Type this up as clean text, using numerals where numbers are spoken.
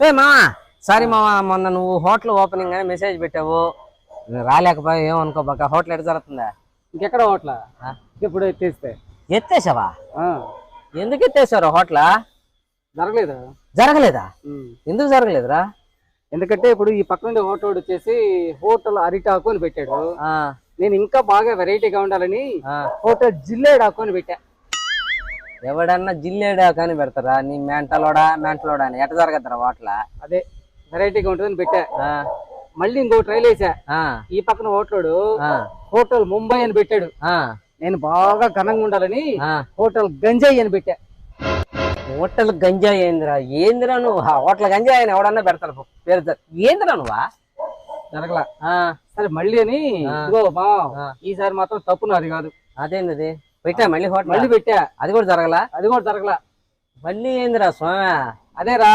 ఏ మావా సారీ మావా, మొన్న నువ్వు హోటల్ ఓపెనింగ్ అని మెసేజ్ పెట్టావు, రాలేకపోయా ఏమనుకోబాక. హోటల్ ఎట్లా జరుగుతుందా? ఇంకెక్కడ హోటల్ ఇప్పుడు ఎత్తేసావా? ఎందుకు ఎత్తేసారు హోటల్? జరగలేదా? జరగలేదా? ఎందుకు జరగలేదురా? ఎందుకంటే ఇప్పుడు ఈ పక్క నుండి హోటల్ వచ్చేసి హోటల్ అరిటాకు అని పెట్టాడు. నేను ఇంకా బాగా వెరైటీగా ఉండాలని హోటల్ జిల్లేడాకు అని పెట్టా. ఎవడన్నా జిల్లేడాకు అని పెడతారా? నీ మెంటలోడా అని ఎట్లా జరగద్దురా హోటల్? అదే వెరైటీగా ఉంటుందని పెట్టా. మళ్ళీ ఇంకో ట్రైల్ వేసా. ఈ పక్కన హోటల్ ముంబై అని పెట్టాడు. నేను బాగా ఘనంగా ఉండాలని హోటల్ గంజాయి అని పెట్టా. హోటల్ గంజాయి ఏందిరా నువ్వు? హోటల్ గంజాయి అని ఎవడన్నా పెడతారు పేరు. ఏందిరా నువ్వా? జరగలా. సరే మళ్ళీ అని ఈసారి మాత్రం తప్పు నాది కాదు. అదేంది పెట్టా మళ్ళీ హోటల్? మళ్ళీ పెట్టా, అది కూడా జరగలా? అది కూడా జరగలా. మళ్ళీ ఏందిరా స్వామి? అదేరా